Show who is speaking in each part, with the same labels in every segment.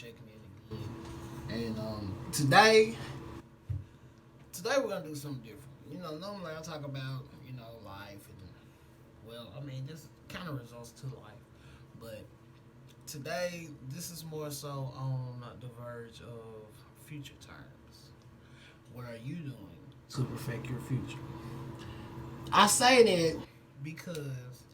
Speaker 1: checking in again. And today we're gonna do something different. Normally I talk about life and just kind of results to life. But today this is more so on the verge of future terms. What are you doing to perfect your future? I say that because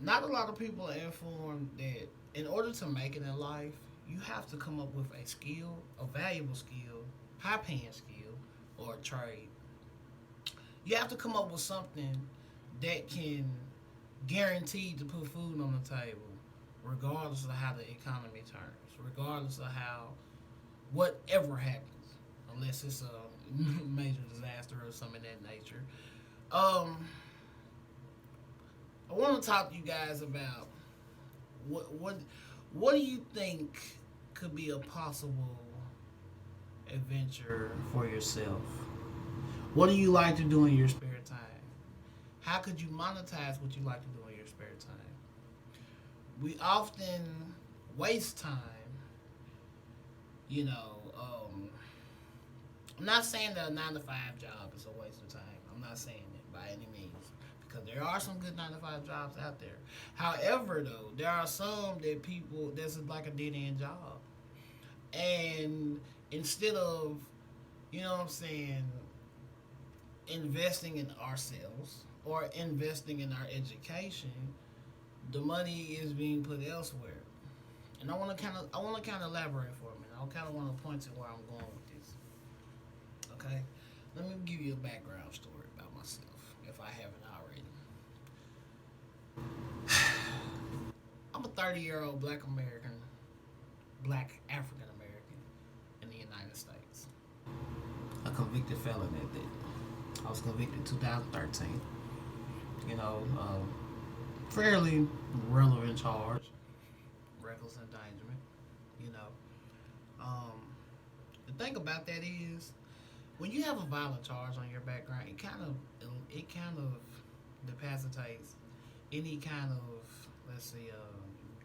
Speaker 1: not a lot of people are informed that in order to make it in life, you have to come up with a skill, a valuable skill, high paying skill, or a trade. You have to come up with something that can guarantee to put food on the table, regardless of how the economy turns, regardless of how whatever happens, unless it's a major disaster or something of that nature. Um, I want to talk to you guys about what do you think could be a possible adventure for yourself? What do you like to do in your spare time? How could you monetize what you like to do in your spare time? We often waste time, you know. I'm not saying that a 9 to 5 job is a waste of time. I'm not saying that by any means because there are some good 9 to 5 jobs out there. However, though, there are some that people that's like a dead end job, and instead of what I'm saying, investing in ourselves or investing in our education, the money is being put elsewhere. And I want to kind of elaborate for a minute. I kind of want to point to where I'm going with this. Okay, let me give you a background story about myself, if I haven't already. I'm a 30-year-old Black African American in the United States. A convicted felon at that. I was convicted in 2013. You know, fairly relevant charge, reckless endangerment. You know, um, the thing about that is when you have a violent charge on your background, it kind of decapitates any kind of, let's say,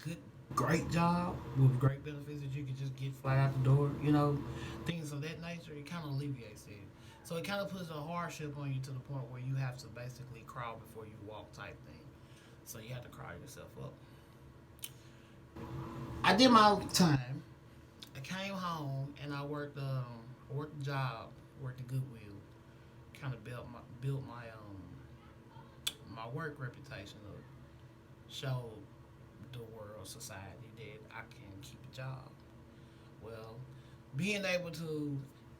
Speaker 1: good great job with great benefits that you could just get flat out the door. Things of that nature. It kind of alleviates it. So it kind of puts a hardship on you to the point where you have to basically crawl before you walk type thing. So you have to crawl yourself up. I did my time. I came home and I worked a job, worked at Goodwill, kind of built my work reputation up, showed the world, society that I can keep a job. Well, being able to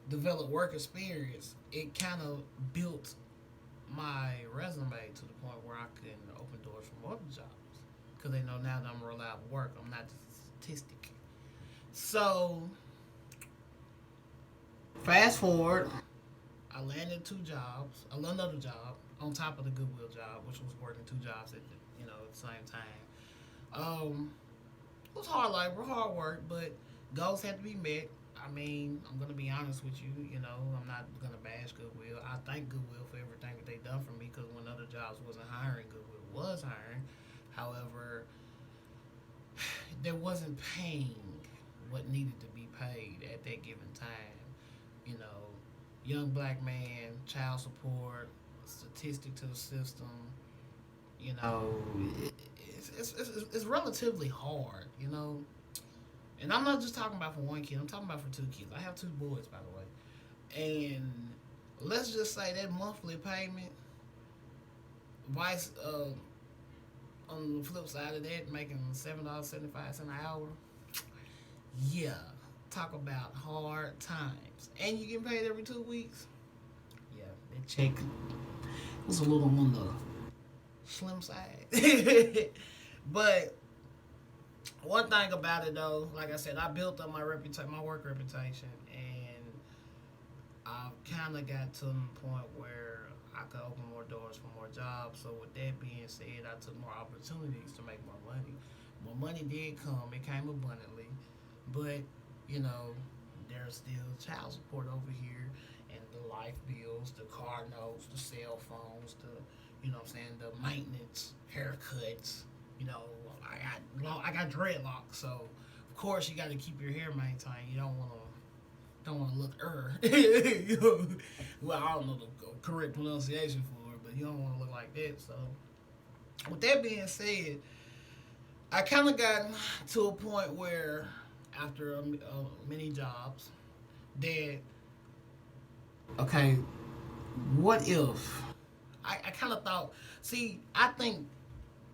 Speaker 1: develop work experience, it kind of built my resume to the point where I can open doors from other jobs because they know now that I'm a reliable worker. I'm not just a statistic. So fast forward, I landed 2 jobs, another job on top of the Goodwill job, which was working 2 jobs at the same time. It was hard labor, hard work, but goals had to be met. I mean, I'm gonna be honest with you. I'm not gonna bash Goodwill. I thank Goodwill for everything that they done for me because when other jobs wasn't hiring, Goodwill was hiring. However, there wasn't paying what needed to be paid at that given time. You know, young black man, child support, statistic to the system. You know, it's relatively hard. And I'm not just talking about for one kid. I'm talking about for 2 kids. I have 2 boys, by the way. And let's just say that monthly payment, vice on the flip side of that, making $7.75 an hour. Yeah, talk about hard times. And you get paid every 2 weeks. Yeah, that check was a little on the slim side. But one thing about it though, like I said, I built up my work reputation, and I kind of got to the point where I could open more doors for more jobs. So with that being said, I took more opportunities to make more money. More money did come; it came abundantly, but you know, there's still child support over here, and the life bills, the car notes, the cell phones, what I'm saying, the maintenance, haircuts. You know, I got dreadlocks, so of course, you got to keep your hair maintained. You don't want to look well, I don't know the correct pronunciation for it, but you don't want to look like that. So, with that being said, I kind of got to a point where, after many jobs, that okay, what if I kind of thought, see, I think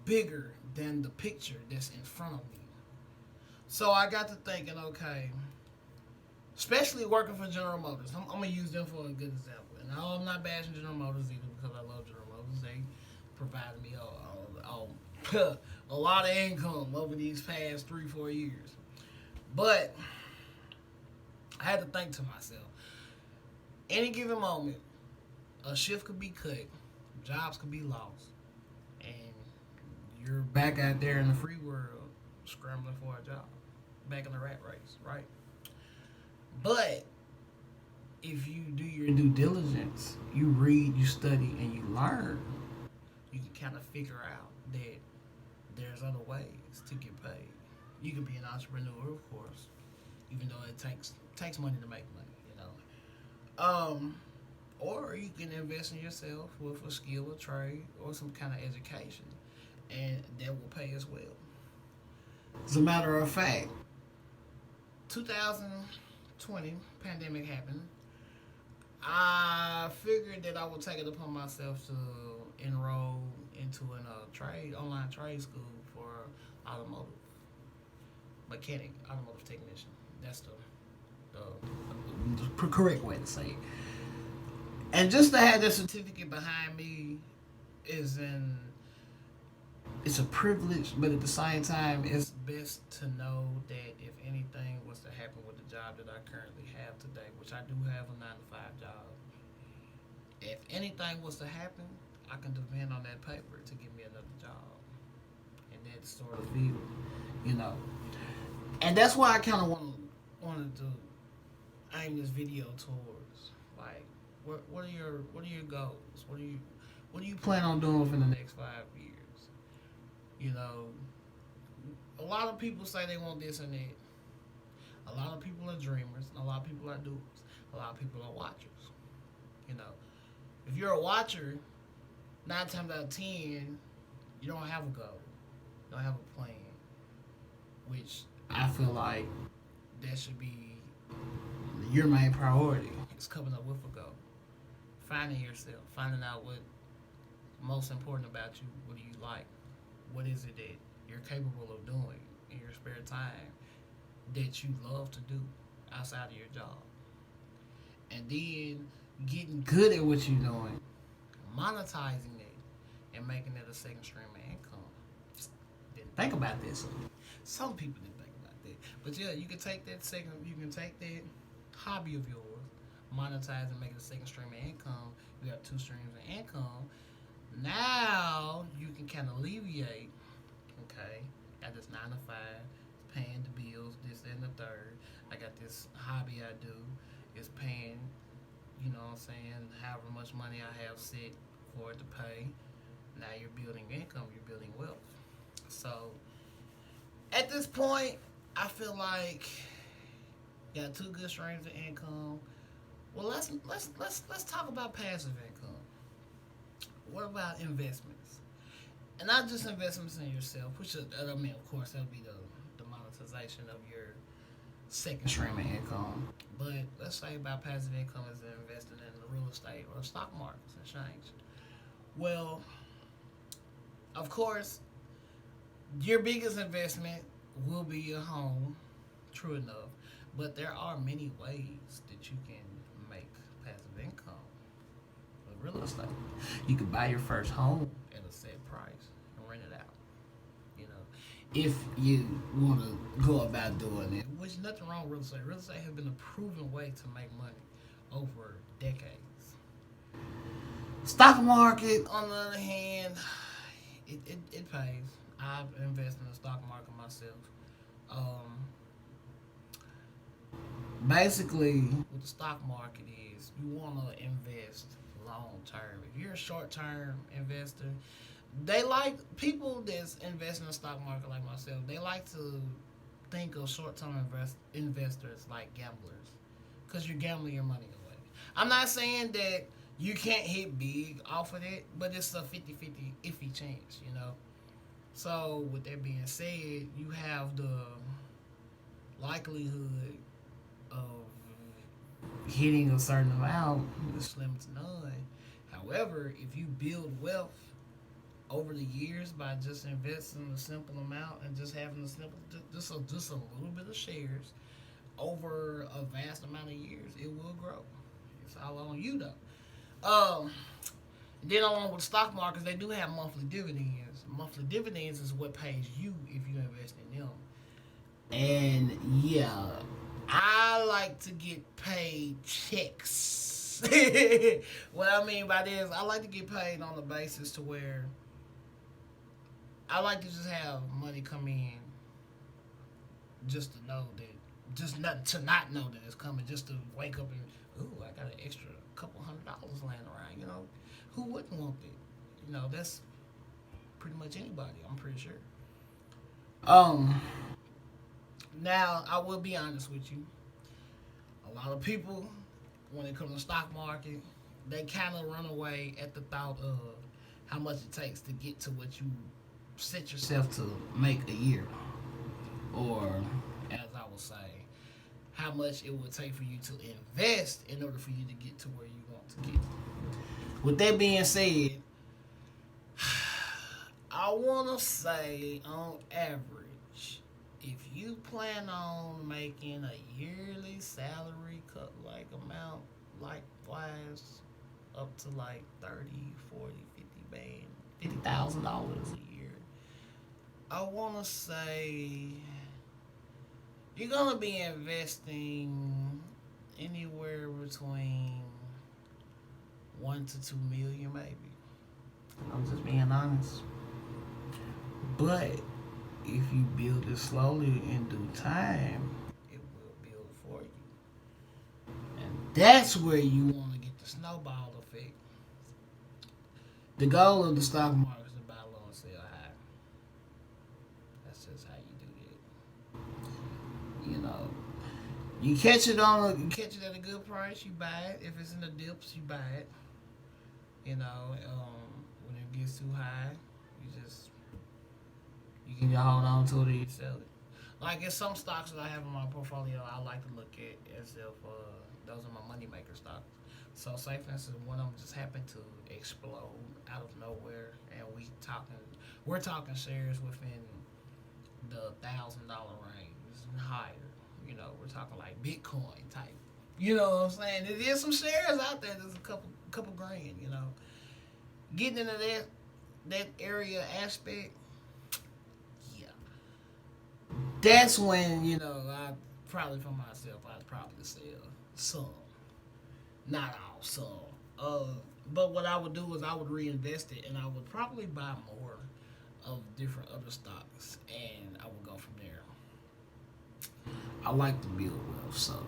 Speaker 1: bigger than the picture that's in front of me. So I got to thinking, okay, especially working for General Motors. I'm gonna use them for a good example. And I'm not bashing General Motors either because I love General Motors. They provided me a lot of income over these past 3-4 years. But I had to think to myself, any given moment, a shift could be cut, jobs could be lost, and you're back out there in the free world scrambling for a job, back in the rat race, right? But if you do your due diligence, you read, you study, and you learn, you can kind of figure out that there's other ways to get paid. You can be an entrepreneur, of course, even though it takes money to make money, you know. Or you can invest in yourself with a skill, a trade, or some kind of education, and that will pay as well. As a matter of fact, 2020 pandemic happened. I figured that I would take it upon myself to enroll into an online trade school for automotive mechanic, automotive technician. That's the correct way to say it. And just to have that certificate behind me is it's a privilege, but at the same time, it's best to know that if anything was to happen with the job that I currently have today, which I do have a 9 to 5 job, if anything was to happen, I can depend on that paper to give me another job in that sort of field, you know. And that's why I kind of wanted to aim this video towards, like, what are your goals? What do you plan on doing within the next 5 years? You know, a lot of people say they want this and that. A lot of people are dreamers, and a lot of people are doers. A lot of people are watchers. You know, if you're a watcher, 9 times out of 10, you don't have a goal, you don't have a plan. Which I feel like that should be your main priority. Is coming up with a goal, finding yourself, finding out what most important about you. What do you like? What is it that you're capable of doing in your spare time that you love to do outside of your job? And then getting good at what you're doing, monetizing it, and making it a second stream of income. Didn't think about this. Some people didn't think about that. But yeah, you can take that hobby of yours, monetize and make it a second stream of income. You got 2 streams of income. Now you can kind of alleviate. Okay, got this 9 to 5, paying the bills, this and the third. I got this hobby I do, it's paying. You know what I'm saying? However much money I have set for it to pay. Now you're building income. You're building wealth. So at this point, I feel like you got 2 good streams of income. Well, let's talk about passive income. What about investments? And not just investments in yourself, which I mean, of course, that'll be the monetization of your second stream of income. But let's say about passive income is investing in the real estate or the stock markets and exchange. Well, of course, your biggest investment will be your home, true enough. But there are many ways that you can make passive income with real estate. You can buy your first home at a set price and rent it out. You know, if you want to go about doing it, which nothing wrong with real estate. Real estate has been a proven way to make money over decades. Stock market, on the other hand, it pays. I've invested in the stock market myself. Basically, what the stock market is, you want to invest long term. If you're a short term investor, they like people that's investing in the stock market like myself. They like to think of short-term investors like gamblers, because you're gambling your money away. I'm not saying that you can't hit big off of it, but it's a 50-50 iffy chance, you know. So with that being said, you have the likelihood of hitting a certain amount is slim to none. However, if you build wealth over the years by just investing a simple amount and just having a simple, just a little bit of shares over a vast amount of years, it will grow. It's all on you though. Then along with stock markets, they do have monthly dividends. Monthly dividends is what pays you if you invest in them. And yeah, I like to get paid checks. What I mean by this, I like to get paid on the basis to where I like to just have money come in, just to know that, just not know that it's coming, just to wake up and, ooh, I got an extra couple $100 laying around. You know, who wouldn't want it? You know, that's pretty much anybody. I'm pretty sure. Um. Now I will be honest with you. A lot of people, when it comes to the stock market, they kind of run away at the thought of how much it takes to get to what you set yourself to make a year, or as I would say, how much it would take for you to invest in order for you to get to where you want to get. With that being said, I want to say on average, if you plan on making a yearly salary cut like amount, likewise, up to like 30, 40, 50 band, $50,000 a year, I want to say you're going to be investing anywhere between 1 to 2 million maybe. I'm just being honest. But if you build it slowly in due time, it will build for you. And that's where you want to get the snowball effect. The goal of the stock market is to buy low and sell high. That's just how you do it. You know, you catch it at a good price, you buy it. If it's in the dips, you buy it. You know, when it gets too high, you can hold on to it or you sell it. Like in some stocks that I have in my portfolio, I like to look at as if those are my money maker stocks. So say for instance, one of them just happened to explode out of nowhere, and we're talking shares within the $1,000 range and higher. You know, we're talking like Bitcoin type. You know what I'm saying? There's some shares out there. There's a couple grand. You know, getting into that area aspect. That's when, you know, I probably for myself, I'd probably sell some, not all, some. But what I would do is I would reinvest it, and I would probably buy more of different other stocks, and I would go from there. I like to build wealth, so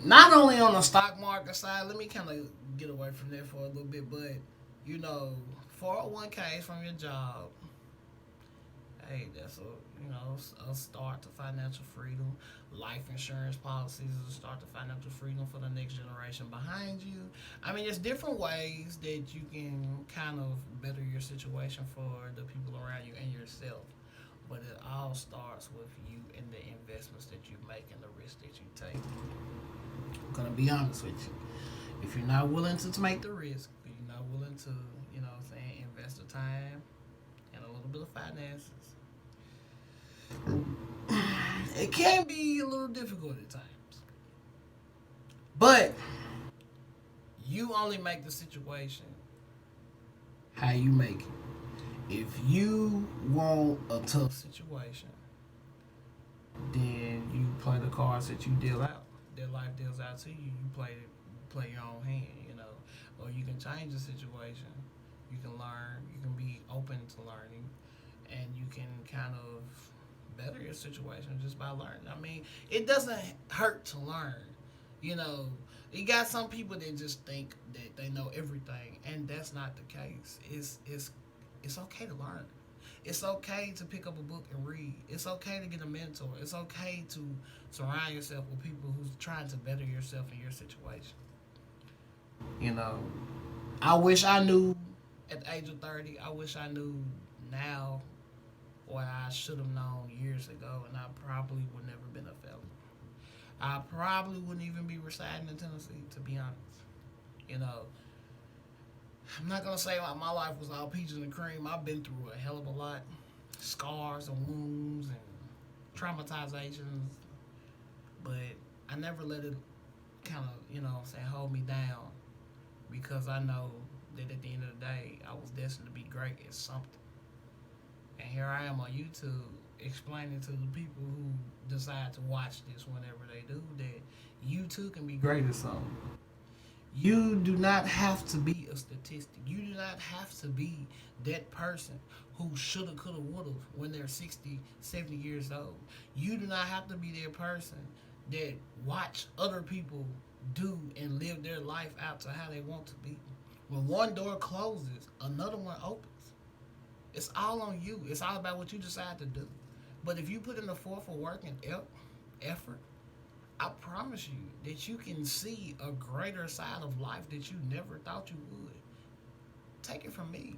Speaker 1: not only on the stock market side. Let me kind of get away from there for a little bit, but you know, 401ks from your job. Hey, that's a start to financial freedom. Life insurance policies is a start to financial freedom for the next generation behind you. I mean, there's different ways that you can kind of better your situation for the people around you and yourself. But it all starts with you and the investments that you make and the risks that you take. I'm gonna be honest with you. If you're not willing to make the risk, if you're not willing to, invest the time and a little bit of finances, it can be a little difficult at times. But you only make the situation how you make it. If you want a tough situation, then you play the cards that you deal out. That life deals out to you. You play your own hand, or you can change the situation. You can learn. You can be open to learning, and you can kind of better your situation just by learning. I mean, it doesn't hurt to learn. You got some people that just think that they know everything, and that's not the case. It's okay to learn. It's okay to pick up a book and read. It's okay to get a mentor. It's okay to surround yourself with people who's trying to better yourself in your situation. You know, I wish I knew at the age of 30. I wish I knew now what I should have known years ago, and I probably would never been a felon. I probably wouldn't even be residing in Tennessee, to be honest. You know, I'm not gonna say like my life was all peaches and cream. I've been through a hell of a lot, scars and wounds and traumatizations, but I never let it kind of, say, hold me down because I know that at the end of the day, I was destined to be great at something. And here I am on YouTube explaining to the people who decide to watch this whenever they do that you too can be great at something. You do not have to be a statistic. You do not have to be that person who shoulda, coulda, woulda when they're 60, 70 years old. You do not have to be that person that watch other people do and live their life out to how they want to be. When one door closes, another one opens. It's all on you. It's all about what you decide to do. But if you put in the forth of work and effort, I promise you that you can see a greater side of life that you never thought you would. Take it from me.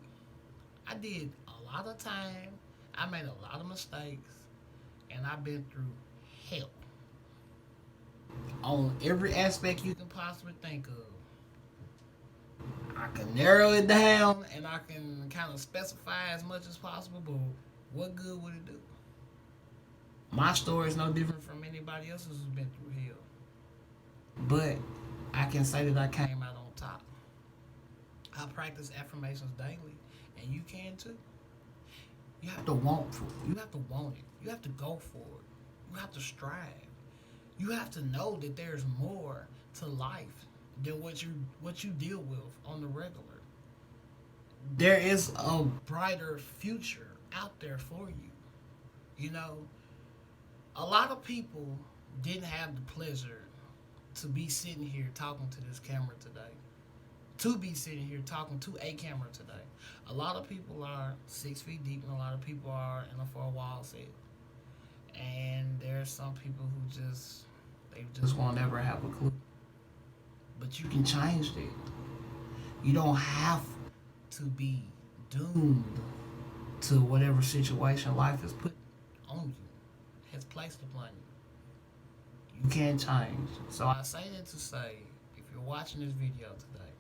Speaker 1: I did a lot of time. I made a lot of mistakes. And I've been through hell. On every aspect you can possibly think of. I can narrow it down and I can kind of specify as much as possible, but what good would it do? My story is no different from anybody else's who's been through hell. But I can say that I came out on top. I practice affirmations daily, and you can too. You have to want for it. You have to want it. You have to go for it. You have to strive. You have to know that there's more to life than what you deal with on the regular. There is a brighter future out there for you. You know, a lot of people didn't have the pleasure to be sitting here talking to this camera today. To be sitting here talking to a camera today. A lot of people are 6 feet deep and a lot of people are in a four wall set. And there's some people who they just won't ever have a clue. But you can change that. You don't have to be doomed to whatever situation life has put on you, has placed upon you. You can change. So I say that to say, if you're watching this video today,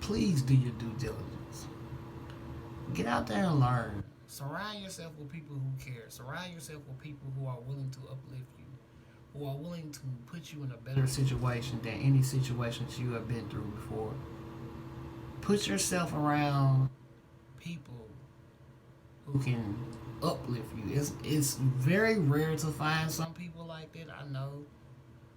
Speaker 1: please do your due diligence. Get out there and learn. Surround yourself with people who care. Surround yourself with people who are willing to uplift you, who are willing to put you in a better situation than any situations you have been through before. Put yourself around people who can uplift you. It's very rare to find some people like that. I know,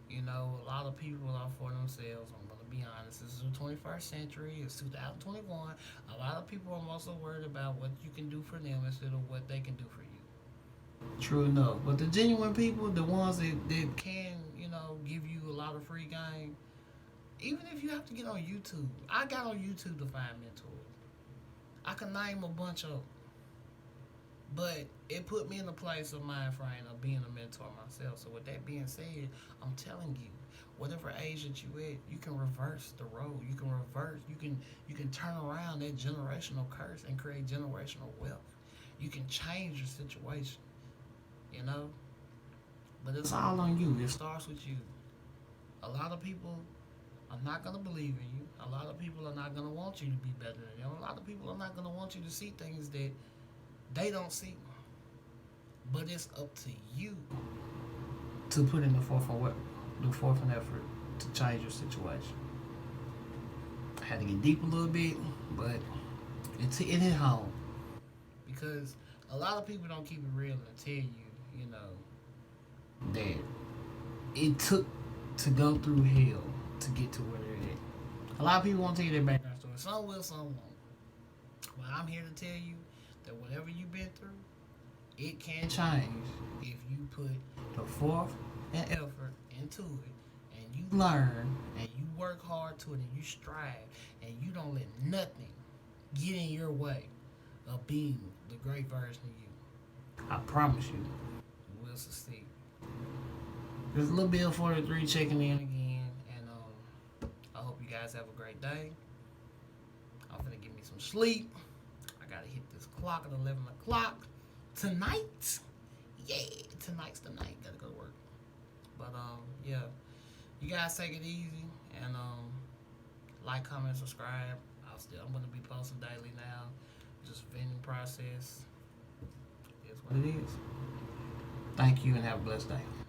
Speaker 1: a lot of people are for themselves. I'm gonna be honest. This is the 21st century. It's 2021. A lot of people are also worried about what you can do for them instead of what they can do for you. True enough. But the genuine people, the ones that can, give you a lot of free game, even if you have to get on YouTube. I got on YouTube to find mentors. I can name a bunch of them. But it put me in a place of mind frame of being a mentor myself. So with that being said, I'm telling you, whatever age that you at, you can reverse the road. You can turn around that generational curse and create generational wealth. You can change your situation. But it's all on you. It starts with you. A lot of people are not going to believe in you. A lot of people are not going to want you to be better than them. A lot of people are not going to want you to see things that they don't see. But it's up to you to put in the forth effort to change your situation. I had to get deep a little bit, but it hit home. Because a lot of people don't keep it real and tell you, that it took to go through hell to get to where they're at. A lot of people won't tell you their background story. Some will, some won't. But I'm here to tell you that whatever you've been through, it can change if you put the forth and effort into it, and you learn, and you work hard to it, and you strive, and you don't let nothing get in your way of being the great version of you. I promise you, you will succeed. This is Lil Bill 43 checking in again, and I hope you guys have a great day. I'm gonna get me some sleep. I gotta hit this clock at 11 o'clock tonight. Yeah, tonight's the night. Gotta go to work. But yeah, you guys take it easy and like, comment, subscribe. I'm gonna be posting daily now. Just vending process. It's what it is. Thank you and have a blessed day.